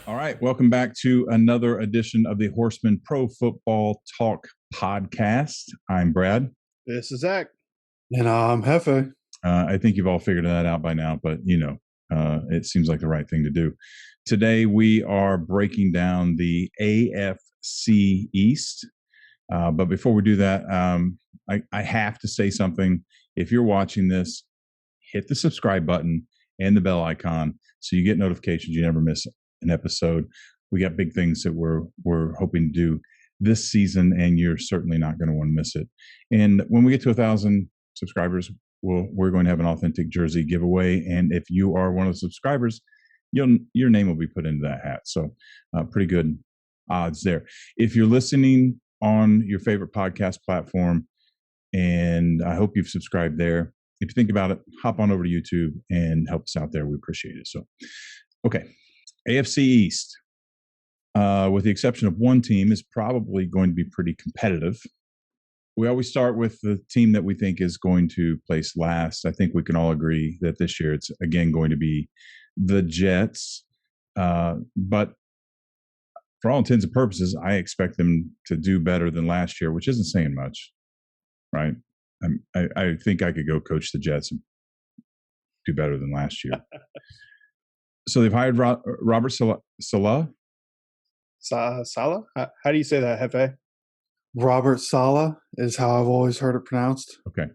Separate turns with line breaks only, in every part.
All right, welcome back to another edition of the Horsemen Pro Football Talk podcast. I'm Brad.
This is Zach.
And I'm Hefe.
I think you've all figured that out by now, but it seems like the right thing to do. Today we are breaking down the AFC East. But before we do that, I have to say something. If you're watching this, hit the subscribe button and the bell icon so you get notifications. You never miss an episode. We got big things that we're hoping to do this season, and you're certainly not going to want to miss it. And when we get to 1,000 subscribers, we're going to have an authentic jersey giveaway. And if you are one of the subscribers, your name will be put into that hat. So pretty good odds there. If you're listening on your favorite podcast platform, and I hope you've subscribed there. If you think about it, hop on over to YouTube and help us out there. We appreciate it. So, okay. AFC East, with the exception of one team, is probably going to be pretty competitive. We always start with the team that we think is going to place last. I think we can all agree that this year it's, again, going to be the Jets. But for all intents and purposes, I expect them to do better than last year, which isn't saying much, right? I think I could go coach the Jets and do better than last year. So they've hired Robert Saleh.
Saleh? How do you say that, Hefe?
Robert Saleh is how I've always heard it pronounced.
Okay.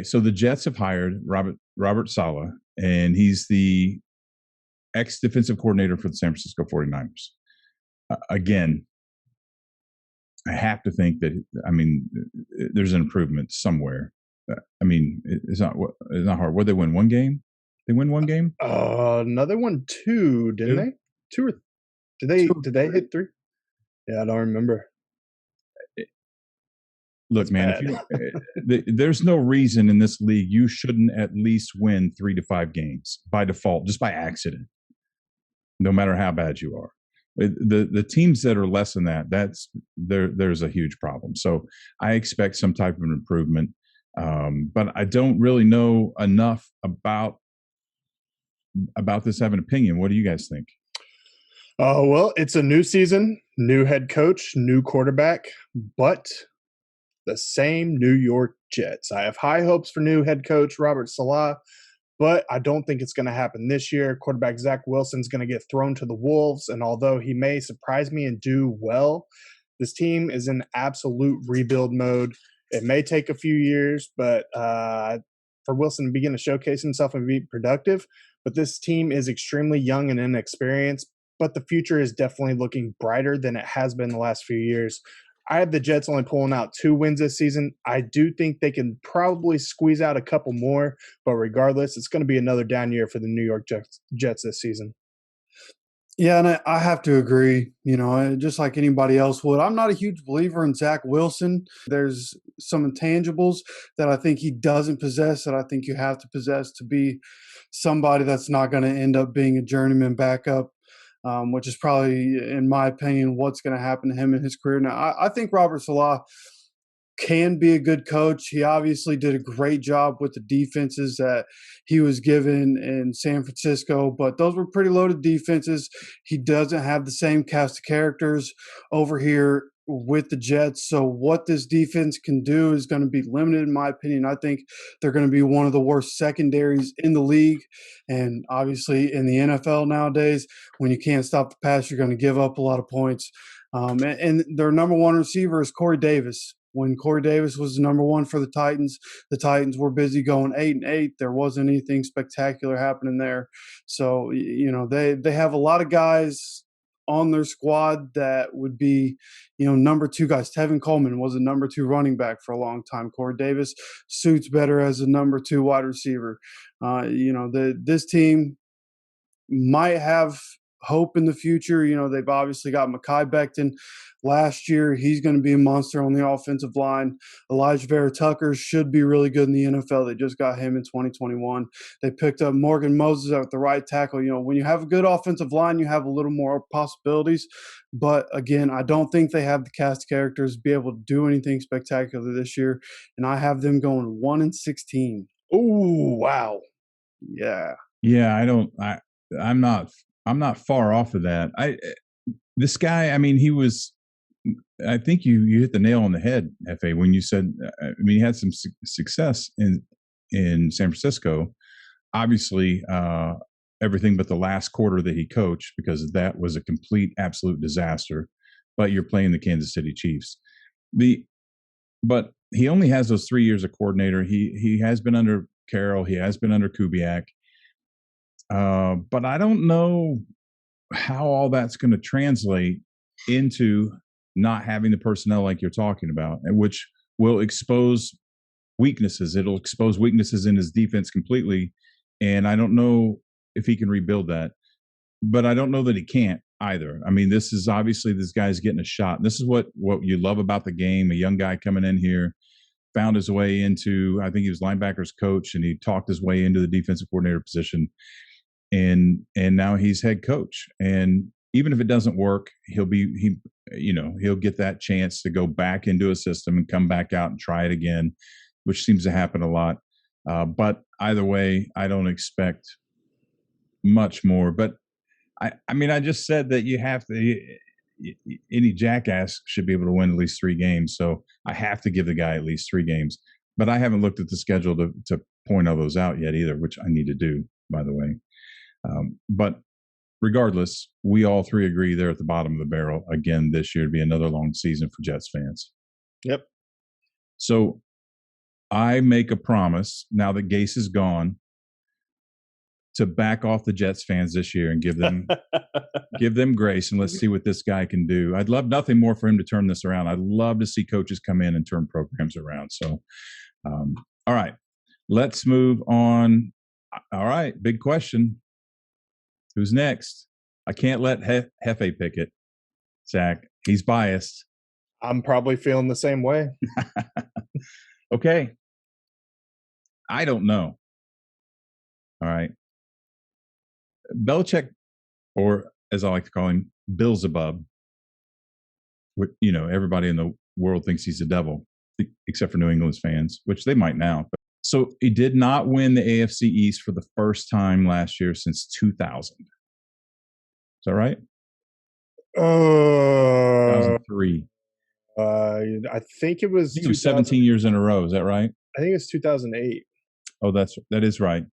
So the Jets have hired Robert Saleh, and he's the ex-defensive coordinator for the San Francisco 49ers. Again, I have to think that, there's an improvement somewhere. It's not hard. What, they win one game? They win one game?
Another one, two, didn't they? Two or did they hit three? Yeah, I don't remember.
Look,
That's
man, there's no reason in this league you shouldn't at least win 3 to 5 games by default, just by accident, no matter how bad you are. The teams that are less than that, there's a huge problem. So I expect some type of improvement, but I don't really know enough about this to have an opinion. What do you guys think?
Well, it's a new season, new head coach, new quarterback, but the same New York Jets. I have high hopes for new head coach Robert Saleh, but I don't think it's going to happen this year. Quarterback Zach Wilson's going to get thrown to the wolves, and although he may surprise me and do well, this team is in absolute rebuild mode. It may take a few years, but for Wilson to begin to showcase himself and be productive. But this team is extremely young and inexperienced, but the future is definitely looking brighter than it has been the last few years. I have the Jets only pulling out 2 wins this season. I do think they can probably squeeze out a couple more, but regardless, it's going to be another down year for the New York Jets this season.
Yeah, and I have to agree, just like anybody else would. I'm not a huge believer in Zach Wilson. There's some intangibles that I think he doesn't possess that I think you have to possess to be somebody that's not going to end up being a journeyman backup, which is probably, in my opinion, what's going to happen to him in his career. Now, I think Robert Saleh can be a good coach. He obviously did a great job with the defenses that he was given in San Francisco, but those were pretty loaded defenses. He doesn't have the same cast of characters over here with the Jets. So what this defense can do is going to be limited, in my opinion. I think they're going to be one of the worst secondaries in the league. And obviously in the NFL nowadays, when you can't stop the pass, you're going to give up a lot of points. And their number one receiver is Corey Davis. When Corey Davis was the number one for the Titans were busy going 8-8. There wasn't anything spectacular happening there. So, they have a lot of guys on their squad that would be, number 2 guys. Tevin Coleman was a number 2 running back for a long time. Corey Davis suits better as a number 2 wide receiver. This team might have hope in the future. They've obviously got Mekhi Becton last year. He's going to be a monster on the offensive line. Elijah Vera Tucker should be really good in the NFL. They just got him in 2021. They picked up Morgan Moses at the right tackle. When you have a good offensive line, you have a little more possibilities. But again, I don't think they have the cast of characters to be able to do anything spectacular this year. And I have them going 1-16.
Oh, wow.
Yeah.
Yeah, I'm not I'm not far off of that. This guy, I mean, I think you hit the nail on the head, Fa, when you said, I mean, he had some success in San Francisco. Obviously, everything but the last quarter that he coached, because that was a complete, absolute disaster. But you're playing the Kansas City Chiefs. But he only has those 3 years of coordinator. He has been under Carroll. He has been under Kubiak. But I don't know how all that's going to translate into not having the personnel like you're talking about, and which will expose weaknesses. It'll expose weaknesses in his defense completely. And I don't know if he can rebuild that, but I don't know that he can't either. I mean, this is obviously, this guy's getting a shot. This is what you love about the game. A young guy coming in here, found his way into, I think he was linebackers coach, and he talked his way into the defensive coordinator position. And now he's head coach. And even if it doesn't work, he'll get that chance to go back into a system and come back out and try it again, which seems to happen a lot. But either way, I don't expect much more. But I mean, I just said that you have to, any jackass should be able to win at least 3 games. So I have to give the guy at least 3 games. But I haven't looked at the schedule to point all those out yet either, which I need to do, by the way. But regardless, we all 3 agree they're at the bottom of the barrel again this year to be another long season for Jets fans.
Yep.
So I make a promise now that Gase is gone to back off the Jets fans this year and give them grace, and let's see what this guy can do. I'd love nothing more for him to turn this around. I'd love to see coaches come in and turn programs around. So, all right, let's move on. All right, big question. Who's next? I can't let Hefe pick it, Zach. He's biased.
I'm probably feeling the same way.
Okay. I don't know. All right. Belichick, or as I like to call him, Beelzebub. Everybody in the world thinks he's the devil, except for New England's fans, which they might now. So he did not win the AFC East for the first time last year since 2000. Is that right? 2003.
I think it was.
I think it was 17 years in a row. Is that right?
I think it's 2008.
Oh, that is right.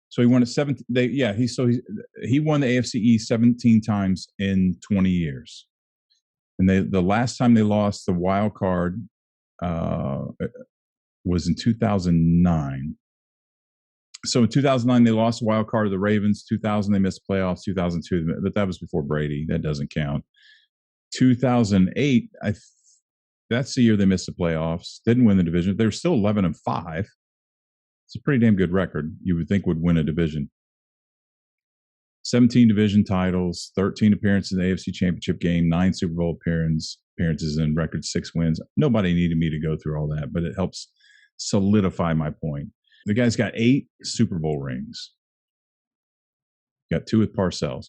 So he won it 17. He won the AFC East 17 times in 20 years, and the last time they lost the wild card was in 2009. So in 2009 they lost the wild card to the Ravens. 2000 they missed playoffs. 2002, but that was before Brady. That doesn't count. 2008, that's the year they missed the playoffs. Didn't win the division. They were still 11-5. It's a pretty damn good record. You would think would win a division. 17 division titles, 13 appearances in the AFC Championship game, 9 Super Bowl appearances, and record 6 wins. Nobody needed me to go through all that, but it helps solidify my point. The guy's got 8 Super Bowl rings. Got 2 with Parcells.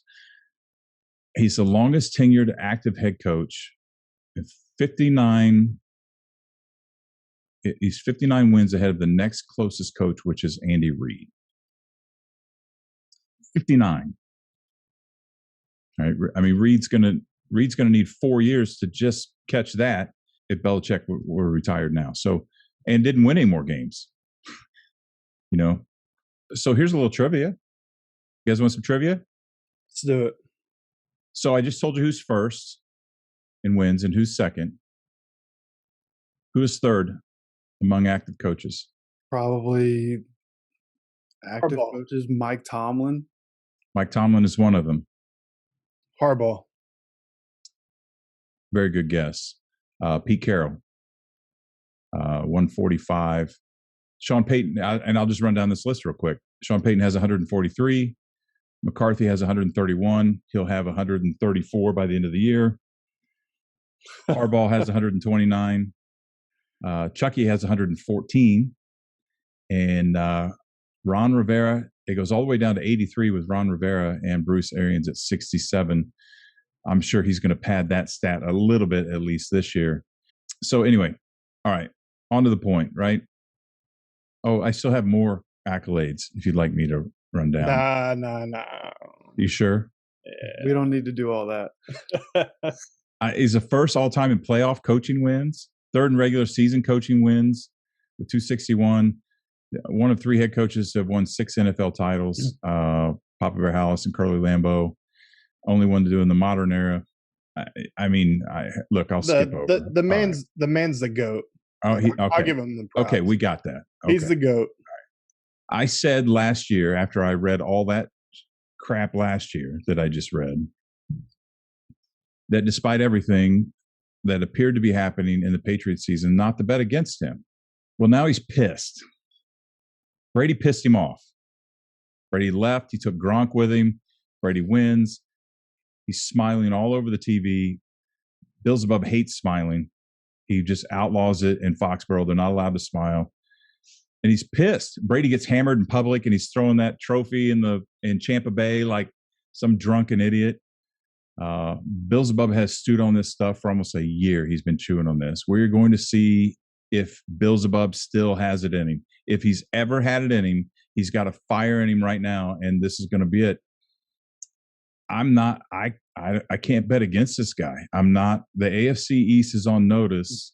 He's the longest tenured active head coach. 59. He's 59 wins ahead of the next closest coach, which is Andy Reid. 59. All right. I mean, Reid's gonna need 4 years to just catch that if Belichick were retired now. So, and didn't win any more games. So here's a little trivia. You guys want some trivia?
Let's do it.
So I just told you who's first in wins and who's second. Who is third among active coaches?
Probably active
Harbaugh.
coaches. Mike Tomlin.
Mike Tomlin is one of them.
Harbaugh.
Very good guess. Pete Carroll, 145. Sean Payton, and I'll just run down this list real quick. Sean Payton has 143. McCarthy has 131. He'll have 134 by the end of the year. Harbaugh has 129. Chucky has 114. And Ron Rivera, it goes all the way down to 83 with Ron Rivera and Bruce Arians at 67. I'm sure he's going to pad that stat a little bit, at least this year. So anyway, all right, on to the point, right? Oh, I still have more accolades if you'd like me to run down.
Nah.
You sure?
We don't need to do all that.
He's the first all-time in playoff coaching wins, third in regular season coaching wins with 261. One of 3 head coaches to have won 6 NFL titles. Papa Bear Hallis and Curly Lambeau. Only one to do in the modern era. I mean, look, I'll skip over.
The man's the GOAT.
Oh, okay.
I'll give him the props.
Okay, we got that. Okay.
He's the GOAT.
I said last year, after I read all that crap last year that I just read, that despite everything that appeared to be happening in the Patriots season, not to bet against him. Well, now he's pissed. Brady pissed him off. Brady left. He took Gronk with him. Brady wins. He's smiling all over the TV. Beelzebub hates smiling. He just outlaws it in Foxborough. They're not allowed to smile. And he's pissed. Brady gets hammered in public, and he's throwing that trophy in Tampa Bay like some drunken idiot. Beelzebub has stewed on this stuff for almost a year. He's been chewing on this. We're going to see if Beelzebub still has it in him. If he's ever had it in him, he's got a fire in him right now, and this is going to be it. I can't bet against this guy. I'm not. The AFC East is on notice.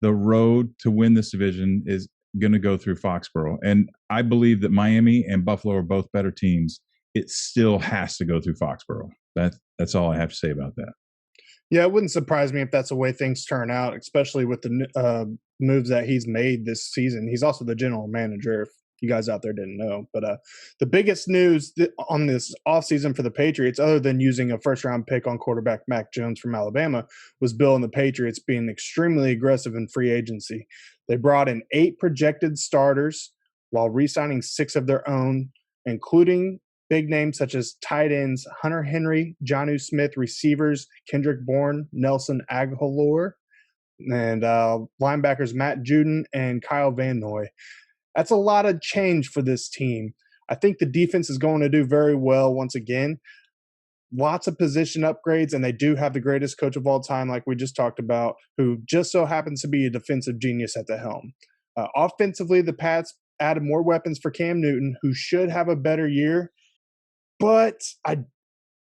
The road to win this division is going to go through Foxborough. And I believe that Miami and Buffalo are both better teams. It still has to go through Foxborough. That's all I have to say about that.
Yeah, it wouldn't surprise me if that's the way things turn out, especially with the moves that he's made this season. He's also the general manager, if you guys out there didn't know. But the biggest news on this offseason for the Patriots, other than using a first-round pick on quarterback Mac Jones from Alabama, was Bill and the Patriots being extremely aggressive in free agency. They brought in 8 projected starters while re-signing 6 of their own, including big names such as tight ends Hunter Henry, Jonnu Smith, receivers Kendrick Bourne, Nelson Aguilar, and linebackers Matt Judon and Kyle Van Noy. That's a lot of change for this team. I think the defense is going to do very well once again. Lots of position upgrades, and they do have the greatest coach of all time, like we just talked about, who just so happens to be a defensive genius at the helm. Offensively, the Pats added more weapons for Cam Newton, who should have a better year. But I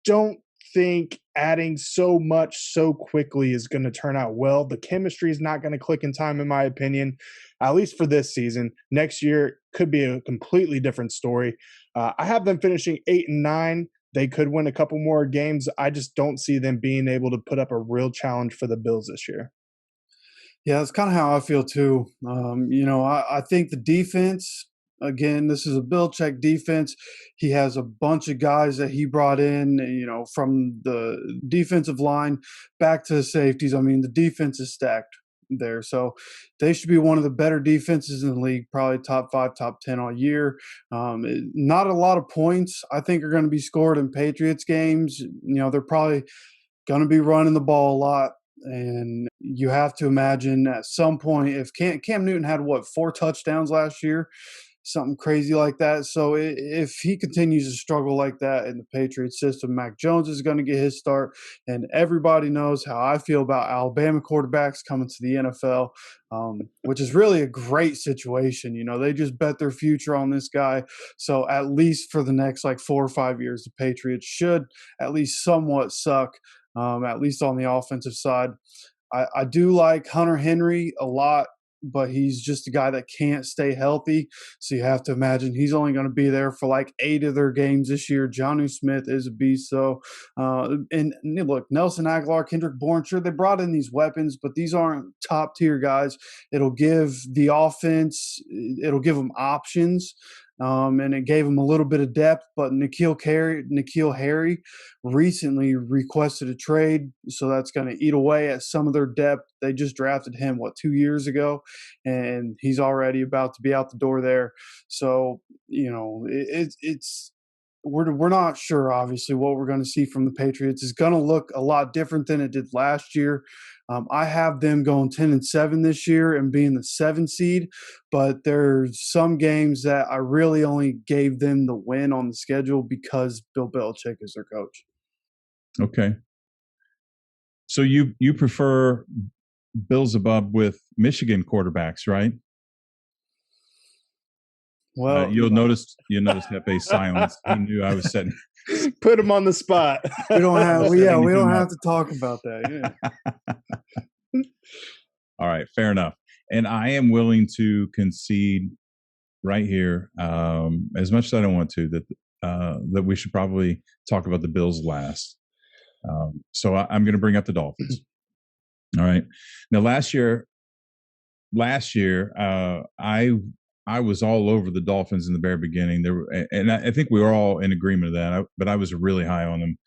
don't think adding so much so quickly is going to turn out well. The chemistry is not going to click in time, in my opinion, at least for this season. Next year could be a completely different story. I have them finishing 8-9. They could win a couple more games. I just don't see them being able to put up a real challenge for the Bills this year.
Yeah, that's kind of how I feel too. I think the defense, again, this is a Belichick defense. He has a bunch of guys that he brought in, from the defensive line back to the safeties. I mean, the defense is stacked there. So they should be one of the better defenses in the league, probably top 5, top 10 all year. Not a lot of points, I think, are going to be scored in Patriots games. They're probably going to be running the ball a lot. And you have to imagine at some point, if Cam Newton had 4 touchdowns last year, something crazy like that. So if he continues to struggle like that in the Patriots system, Mac Jones is going to get his start. And everybody knows how I feel about Alabama quarterbacks coming to the NFL, which is really a great situation. They just bet their future on this guy. So at least for the next 4 or 5 years, the Patriots should at least somewhat suck, at least on the offensive side. I do like Hunter Henry a lot, but he's just a guy that can't stay healthy. So you have to imagine he's only going to be there for 8 of their games this year. Jonnu Smith is a beast. So, and look, Nelson Aguilar, Kendrick Bourne, sure, they brought in these weapons, but these aren't top tier guys. It'll give the offense, it'll give them options. And it gave him a little bit of depth, but N'Keal Harry recently requested a trade, so that's going to eat away at some of their depth. They just drafted him 2 years ago, and he's already about to be out the door there. So we're not sure, obviously, what we're going to see from the Patriots. It's going to look a lot different than it did last year. I have them going 10-7 this year and being the 7 seed, but there's some games that I really only gave them the win on the schedule because Bill Belichick is their coach.
Okay. So you prefer Beelzebub with Michigan quarterbacks, right?
Well,
you'll notice Hefe's silence. He knew I was setting.
Put him on the spot.
We don't have.
Set
We don't
anything
have
up.
to talk about that. Yeah.
All right, fair enough. And I am willing to concede right here, as much as I don't want to, that we should probably talk about the Bills last. So I'm going to bring up the Dolphins. All right. Now, last year, I was all over the Dolphins in the very beginning. And I think we were all in agreement of that. But I was really high on them.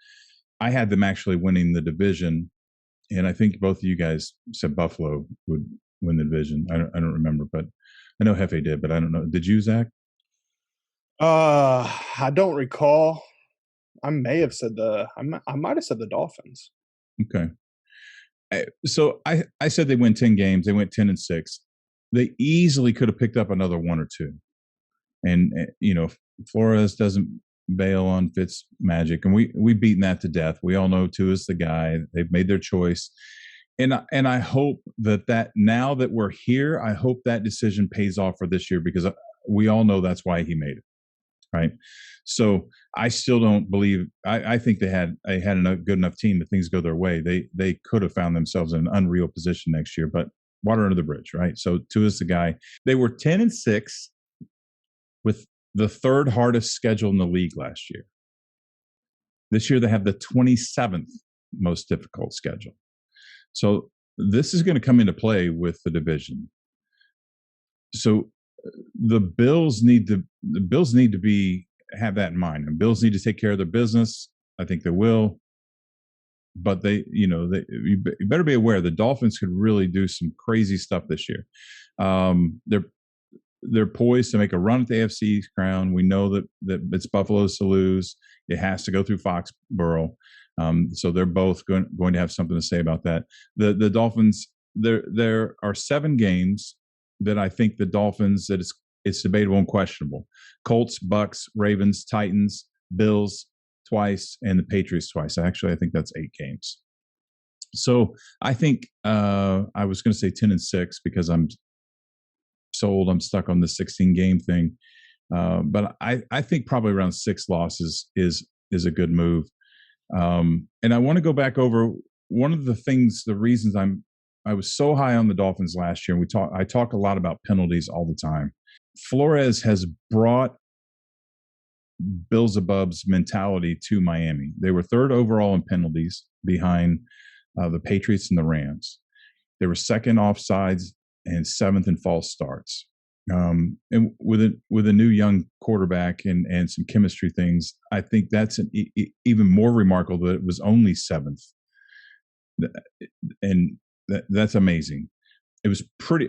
I had them actually winning the division, and I think both of you guys said Buffalo would win the division. I don't remember, but I know Hefe did. But I don't know. Did you, Zach?
I don't recall. I may have said I might have said the Dolphins.
Okay. So I said they win 10 games. They went 10-6. They easily could have picked up another one or two. And, Flores doesn't bail on Fitz magic. And we've beaten that to death. We all know Tua's the guy. They've made their choice. And I hope that now that we're here, I hope that decision pays off for this year, because we all know that's why he made it. Right. So I still don't believe. I think they had a good enough team that things go their way. They could have found themselves in an unreal position next year, but water under the bridge, right? So Tua's the guy. They were 10-6 with the third hardest schedule in the league last year. This year they have the 27th most difficult schedule. So this is going to come into play with the division. So the Bills need to have that in mind. And Bills need to take care of their business. I think they will. But you better be aware the Dolphins could really do some crazy stuff this year. They're poised to make a run at the AFC East crown. We know that it's Buffalo's to lose. It has to go through Foxborough. So they're both going to have something to say about that. The Dolphins, there are 7 games that I think the Dolphins, that it's debatable and questionable. Colts, Bucks, Ravens, Titans, Bills twice, and the Patriots twice. Actually, I think that's 8 games. So I think I was going to say 10-6 because I'm sold. I'm stuck on the 16-game thing. But I think probably around 6 losses is a good move. And I want to go back over one of the reasons I was so high on the Dolphins last year. And I talk a lot about penalties all the time. Flores has brought Beelzebub's mentality to Miami. They were 3rd overall in penalties behind the Patriots and the Rams. They were 2nd offsides and 7th in false starts. And with a new young quarterback and some chemistry things, I think that's even more remarkable that it was only 7th. And that's amazing. It was pretty.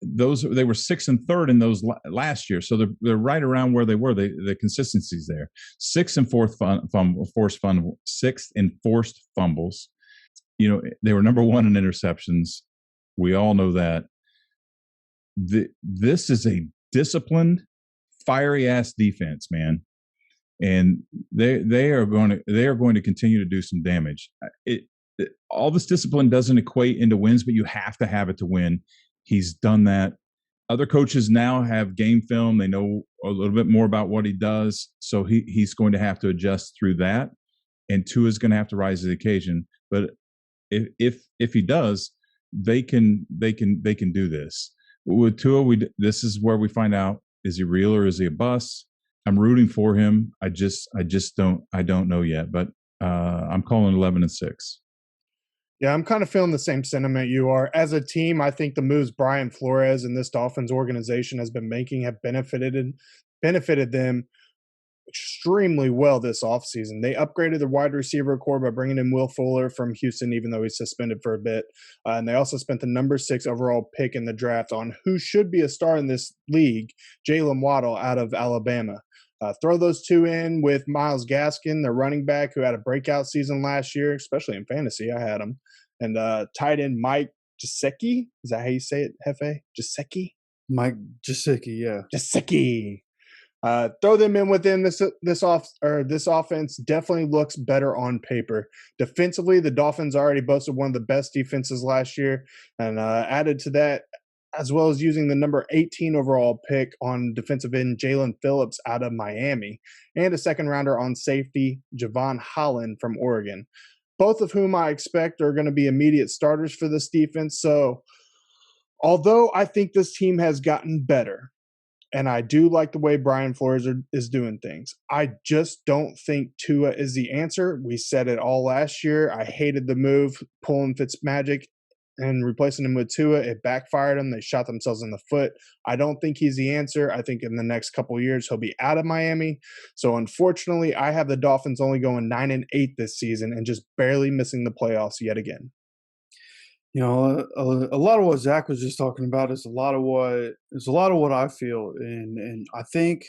They were 6th and 3rd in those last year, so they're right around where they were. The consistency's there. 6th and 4th forced fumble, 6th in forced fumbles. They were number 1 in interceptions. We all know that. This is a disciplined, fiery ass defense, man, and they are going to continue to do some damage. All this discipline doesn't equate into wins, but you have to have it to win. He's done that. Other coaches now have game film. They know a little bit more about what he does. So he's going to have to adjust through that. And Tua is going to have to rise to the occasion. But if he does, they can do this. With Tua, this is where we find out, is he real or is he a bust? I'm rooting for him. I don't know yet, but I'm calling 11-6.
Yeah, I'm kind of feeling the same sentiment you are. As a team, I think the moves Brian Flores and this Dolphins organization has been making have benefited them extremely well this offseason. They upgraded the wide receiver core by bringing in Will Fuller from Houston, even though he's suspended for a bit. And they also spent the number 6 overall pick in the draft on who should be a star in this league, Jalen Waddle out of Alabama. Throw those 2 in with Myles Gaskin, the running back who had a breakout season last year, especially in fantasy. I had him. And tight end Mike Gesicki. Is that how you say it, Hefe? Gesicki?
Mike Gesicki, yeah.
Gesicki. Throw them in with them. This offense definitely looks better on paper. Defensively, the Dolphins already boasted one of the best defenses last year, and added to that, as well as using the number 18 overall pick on defensive end Jalen Phillips out of Miami, and a second rounder on safety Javon Holland from Oregon, both of whom I expect are going to be immediate starters for this defense. So, although I think this team has gotten better, and I do like the way Brian Flores is doing things, I just don't think Tua is the answer. We said it all last year. I hated the move, pulling Fitzmagic and replacing him with Tua. It backfired them. They shot themselves in the foot. I don't think he's the answer. I think in the next couple of years he'll be out of Miami. So unfortunately, I have the Dolphins only going 9-8 this season and just barely missing the playoffs yet again.
You know, a lot of what Zach was just talking about is a lot of what I feel, and I think,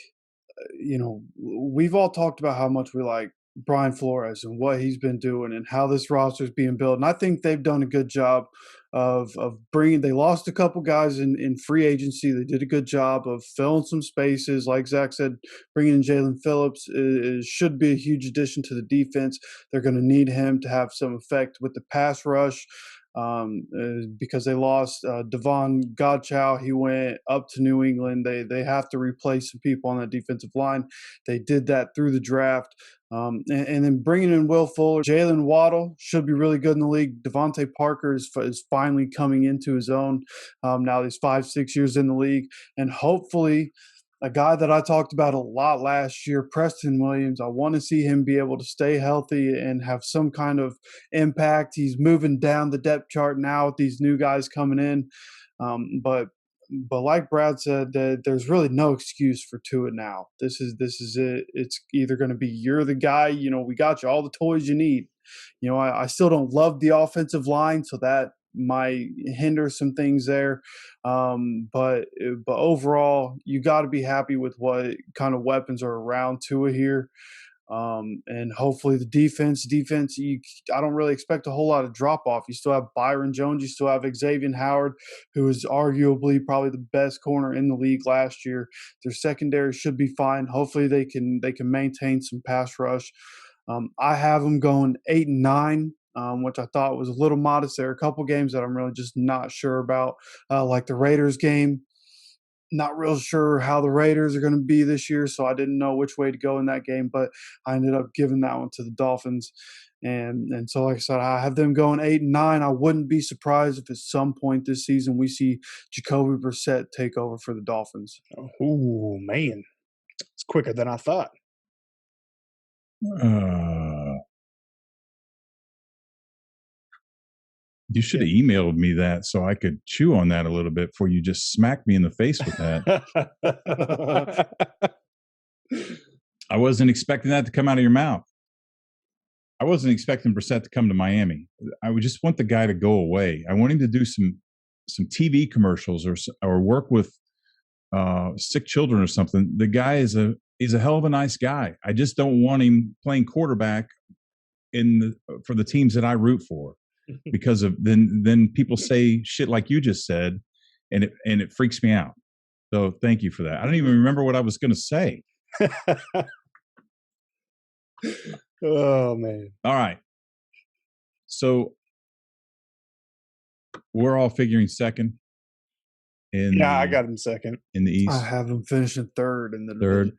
you know, we've all talked about how much we like Brian Flores and what he's been doing and how this roster is being built, and I think they've done a good job of bringing. They lost a couple guys in free agency. They did a good job of filling some spaces, like Zach said. Bringing in Jalen Phillips should be a huge addition to the defense. They're going to need him to have some effect with the pass rush. Because they lost Devon Godchow. He went up to New England. They have to replace some people on that defensive line. They did that through the draft. And then bringing in Will Fuller, Jalen Waddle should be really good in the league. Devontae Parker is finally coming into his own. Now he's 5-6 years in the league, and hopefully a guy that I talked about a lot last year, Preston Williams. I want to see him be able to stay healthy and have some kind of impact. He's moving down the depth chart now with these new guys coming in. But like Brad said, there's really no excuse for Tua now. This is it. It's either going to be you're the guy, you know, we got you all the toys you need. You know, I still don't love the offensive line, so that might hinder some things there. But overall, you got to be happy with what kind of weapons are around Tua here. And hopefully the defense, I don't really expect a whole lot of drop off. You still have Byron Jones, you still have Xavier Howard, who is arguably probably the best corner in the league last year. Their secondary should be fine. Hopefully they can maintain some pass rush. I have them going 8-9. Which I thought was a little modest. There are a couple games that I'm really just not sure about, like the Raiders game. Not real sure how the Raiders are going to be this year, so I didn't know which way to go in that game, but I ended up giving that one to the Dolphins. And so, like I said, I have them going 8-9. I wouldn't be surprised if at some point this season we see Jacoby Brissett take over for the Dolphins.
Oh, man. It's quicker than I thought.
You should have emailed me that so I could chew on that a little bit before you just smacked me in the face with that. I wasn't expecting that to come out of your mouth. I wasn't expecting Brissett to come to Miami. I would just want the guy to go away. I want him to do some TV commercials or work with sick children or something. The guy is a hell of a nice guy. I just don't want him playing quarterback for the teams that I root for. Because of then people say shit like you just said, and it freaks me out. So thank you for that. I don't even remember what I was going to say.
Oh man!
All right. So we're all figuring second.
I got him second
in the East.
I have them finishing third in the
third.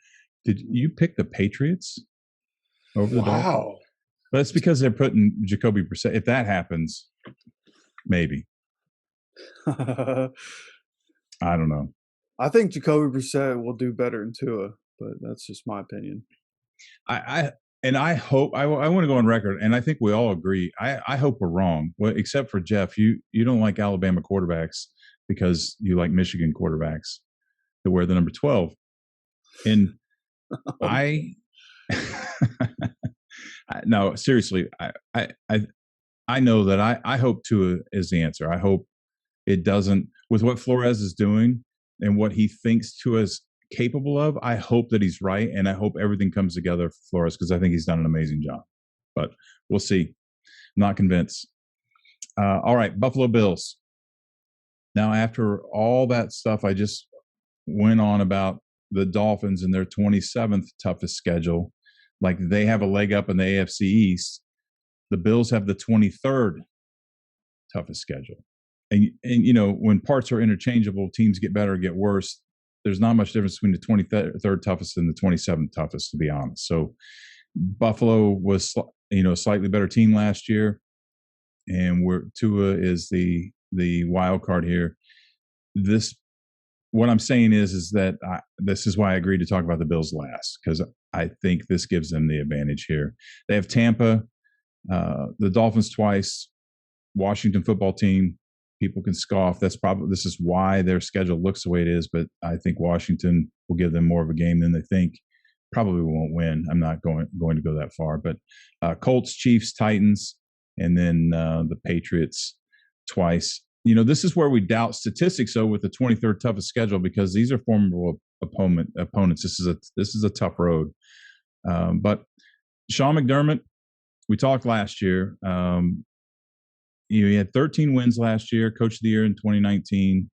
Did you pick the Patriots over the Dolphins?
Wow.
But it's because they're putting Jacoby Brissett. If that happens, maybe. I don't know.
I think Jacoby Brissett will do better in Tua, but that's just my opinion.
I hope I want to go on record, and I think we all agree. I hope we're wrong. Well, except for Jeff, you don't like Alabama quarterbacks because you like Michigan quarterbacks that wear the number 12, and no, seriously, I know that I hope Tua is the answer. I hope it doesn't, with what Flores is doing and what he thinks Tua is capable of. I hope that he's right, and I hope everything comes together for Flores because I think he's done an amazing job. But we'll see. I'm not convinced. All right, Buffalo Bills. Now, after all that stuff I just went on about the Dolphins and their 27th toughest schedule, like they have a leg up in the AFC East. The Bills have the 23rd toughest schedule. and when parts are interchangeable, teams get better or get worse. There's not much difference between the 23rd toughest and the 27th toughest, to be honest. So Buffalo was, a slightly better team last year, and Tua is the wild card here. What I'm saying is that this is why I agreed to talk about the Bills last, because I think this gives them the advantage here. They have Tampa, the Dolphins twice, Washington football team. People can scoff. This is why their schedule looks the way it is, but I think Washington will give them more of a game than they think. Probably won't win. I'm not going to go that far, but Colts, Chiefs, Titans, and then the Patriots twice. This is where we doubt statistics, though, with the 23rd toughest schedule, because these are formidable opponents. This is a tough road. But Sean McDermott, we talked last year. He had 13 wins last year, Coach of the Year in 2019.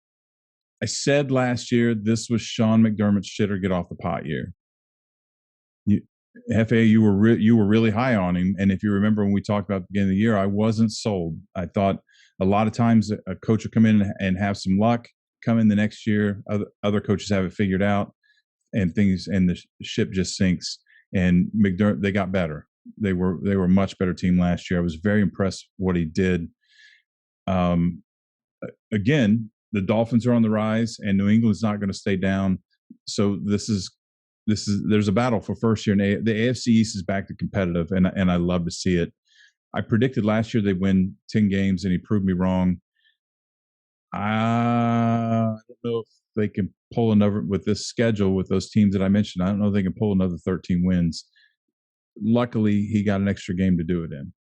I said last year this was Sean McDermott's shit or get off the pot year. FA, you were really high on him, and if you remember when we talked about the beginning of the year, I wasn't sold. I thought a lot of times a coach will come in and have some luck, come in the next year, other coaches have it figured out, and the ship just sinks. And McDermott, they got better. They were a much better team last year. I was very impressed with what he did. Again, the Dolphins are on the rise, and New England's not going to stay down. So there's a battle for first year. And the AFC East is back to competitive, and I love to see it. I predicted last year they'd win 10 games, and he proved me wrong. I don't know if they can pull another with this schedule with those teams that I mentioned. I don't know if they can pull another 13 wins. Luckily, he got an extra game to do it in.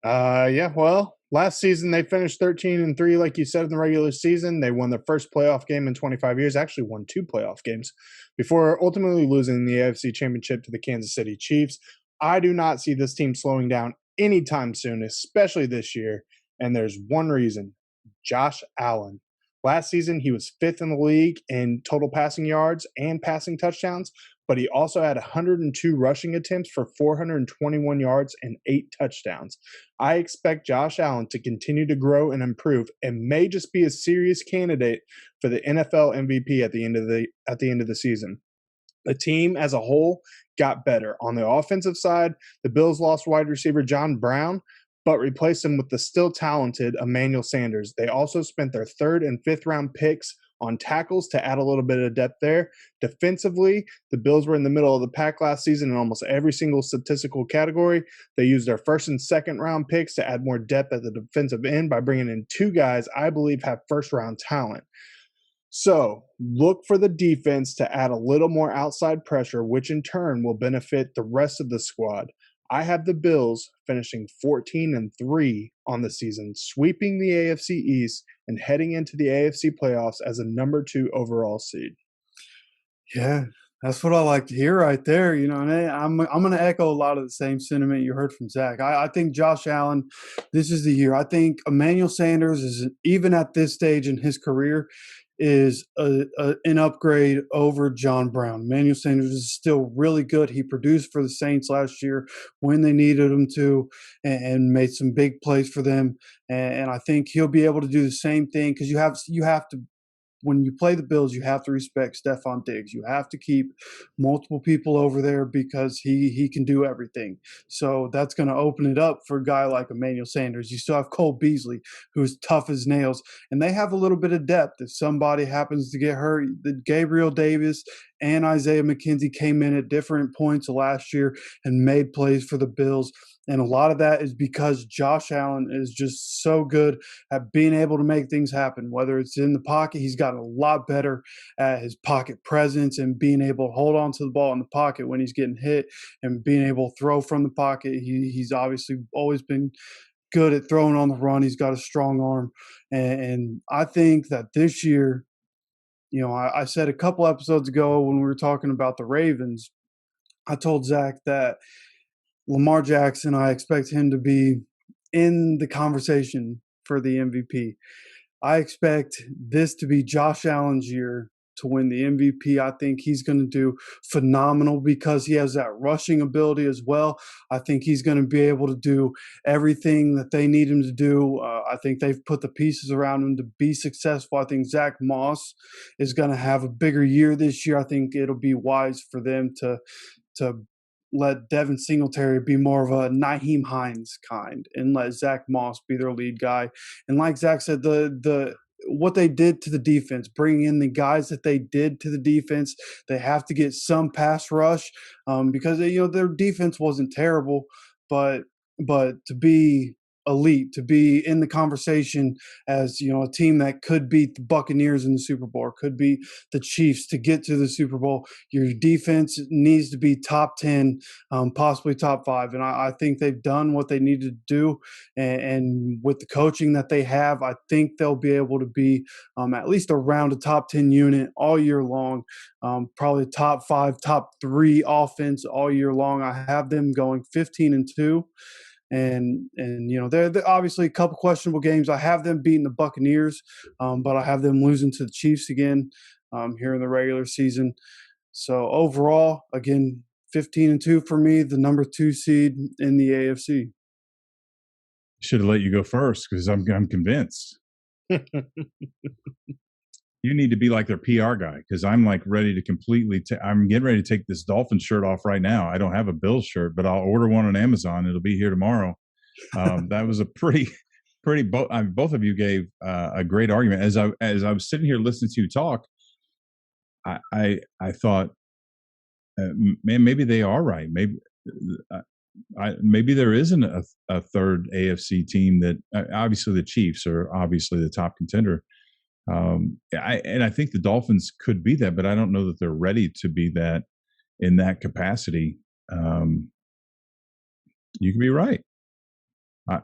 Well, last season they finished 13-3, like you said, in the regular season. They won their first playoff game in 25 years, actually won 2 playoff games before ultimately losing the AFC Championship to the Kansas City Chiefs. I do not see this team slowing down anytime soon, especially this year. And there's one reason: Josh Allen. Last season, he was 5th in the league in total passing yards and passing touchdowns, but he also had 102 rushing attempts for 421 yards and 8 touchdowns. I expect Josh Allen to continue to grow and improve, and may just be a serious candidate for the NFL MVP at the end of the season. The team as a whole got better. On the offensive side, the Bills lost wide receiver John Brown, but replaced him with the still talented Emmanuel Sanders. They also spent their 3rd and 5th round picks on tackles to add a little bit of depth there. Defensively, the Bills were in the middle of the pack last season in almost every single statistical category. They used their 1st and 2nd round picks to add more depth at the defensive end by bringing in 2 guys I believe have 1st round talent. So look for the defense to add a little more outside pressure, which in turn will benefit the rest of the squad. I have the Bills finishing 14-3 on the season, sweeping the AFC East and heading into the AFC playoffs as a number 2 overall seed.
Yeah, that's what I like to hear right there. And I'm going to echo a lot of the same sentiment you heard from Zach. I think Josh Allen, this is the year. I think Emmanuel Sanders is, even at this stage in his career, is an upgrade over John Brown. Emmanuel Sanders is still really good. He produced for the Saints last year when they needed him to, and made some big plays for them. And I think he'll be able to do the same thing, because you have to. When you play the Bills, you have to respect Stephon Diggs. You have to keep multiple people over there, because he can do everything. So that's going to open it up for a guy like Emmanuel Sanders. You still have Cole Beasley, who's tough as nails, and they have a little bit of depth. If somebody happens to get hurt, Gabriel Davis and Isaiah McKenzie came in at different points last year and made plays for the Bills. And a lot of that is because Josh Allen is just so good at being able to make things happen. Whether it's in the pocket, he's gotten a lot better at his pocket presence and being able to hold on to the ball in the pocket when he's getting hit, and being able to throw from the pocket. He's obviously always been good at throwing on the run. He's got a strong arm. And I think that this year, I said a couple episodes ago when we were talking about the Ravens, I told Zach that Lamar Jackson, I expect him to be in the conversation for the MVP. I expect this to be Josh Allen's year to win the MVP. I think he's going to do phenomenal because he has that rushing ability as well. I think he's going to be able to do everything that they need him to do. I think they've put the pieces around him to be successful. I think Zach Moss is going to have a bigger year this year. I think it'll be wise for them to let Devin Singletary be more of a Nyheim Hines kind and let Zach Moss be their lead guy. And like Zach said, the what they did to the defense, bringing in the guys that they did to the defense, they have to get some pass rush because their defense wasn't terrible, but to be elite, to be in the conversation as a team that could beat the Buccaneers in the Super Bowl, or could beat the Chiefs to get to the Super Bowl, your defense needs to be top 10, possibly top 5. And I think they've done what they needed to do. And with the coaching that they have, I think they'll be able to be at least around a top 10 unit all year long, probably top 5, top 3 offense all year long. I have them going 15-2. And they're obviously a couple questionable games. I have them beating the Buccaneers, but I have them losing to the Chiefs again here in the regular season. So overall, again, 15-2 for me, the number 2 seed in the AFC.
Should have let you go first because I'm convinced. You need to be like their PR guy because I'm like ready to completely I'm getting ready to take this Dolphins shirt off right now. I don't have a Bills shirt, but I'll order one on Amazon. It'll be here tomorrow. That was a pretty both of you gave a great argument. As I was sitting here listening to you talk, I thought, man, maybe they are right. Maybe there isn't a third AFC team that obviously the Chiefs are obviously the top contender. I think the Dolphins could be that, but I don't know that they're ready to be that in that capacity. You could be right.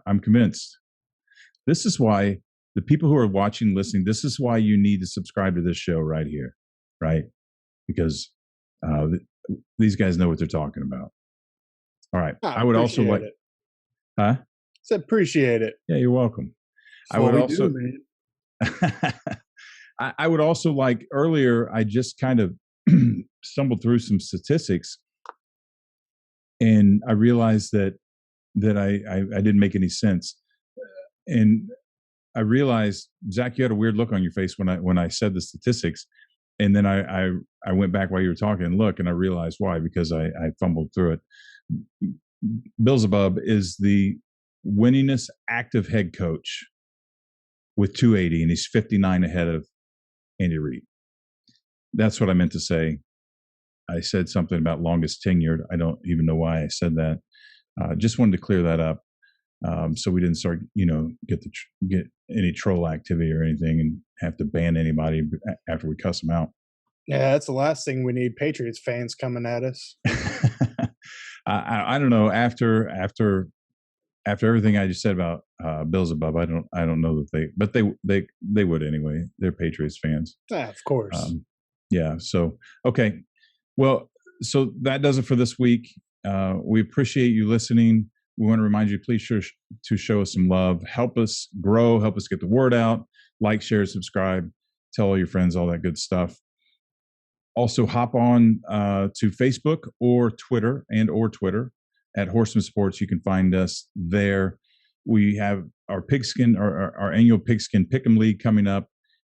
I'm convinced. This is why the people who are watching, listening, this is why you need to subscribe to this show right here, right? Because these guys know what they're talking about. All right. I would also like
it.
Huh?
Said appreciate it.
Yeah, you're welcome.
That's what we do, man.
I would also like earlier, I just kind of stumbled through some statistics and I realized that I didn't make any sense. And I realized, Zach, you had a weird look on your face when I said the statistics. And then I went back while you were talking and look, and I realized why, because I fumbled through it. Beelzebub is the winningest active head coach with 280, and he's 59 ahead of Andy Reid. That's what I meant to say. I said something about longest tenured. I don't even know why I said that. Just wanted to clear that up, so we didn't start, get any troll activity or anything, and have to ban anybody after we cuss them out.
Yeah, that's the last thing we need. Patriots fans coming at us.
I don't know. After everything I just said about Beelzebub, I don't know that they would anyway. They're Patriots fans.
Of course.
Yeah. So okay. Well, so that does it for this week. We appreciate you listening. We want to remind you, please to show us some love. Help us grow. Help us get the word out. Like, share, subscribe. Tell all your friends all that good stuff. Also, hop on to Facebook or Twitter at Horsemen Sports. You can find us there. We have our pigskin, our annual pigskin pick'em league coming up.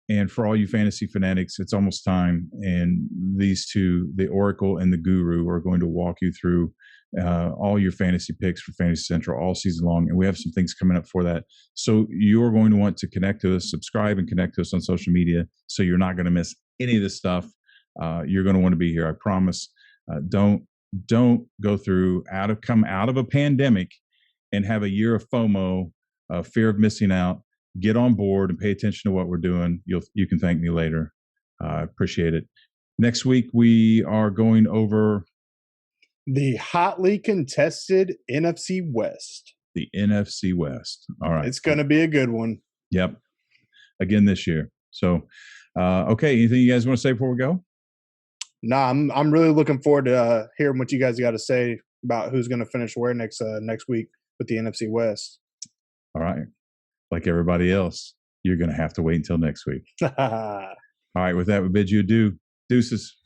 And for all you fantasy fanatics, it's almost time. And these two, the Oracle and the Guru, are going to walk you through all your fantasy picks for Fantasy Central all season long. And we have some things coming up for that. So you're going to want to connect to us, subscribe, and connect to us on social media, so you're not going to miss any of this stuff. You're going to want to be here, I promise. Don't go through come out of a pandemic and have a year of FOMO, fear of missing out. Get on board and pay attention to what we're doing. You can thank me later. I appreciate it. Next week we are going over
the hotly contested NFC West.
The NFC West. All right,
it's going to be a good one.
Yep. Again this year. So, okay. Anything you guys want to say before we go?
Nah, I'm really looking forward to hearing what you guys got to say about who's going to finish where next week with the NFC West.
All right. Like everybody else, you're going to have to wait until next week. All right, with that, we bid you adieu. Deuces.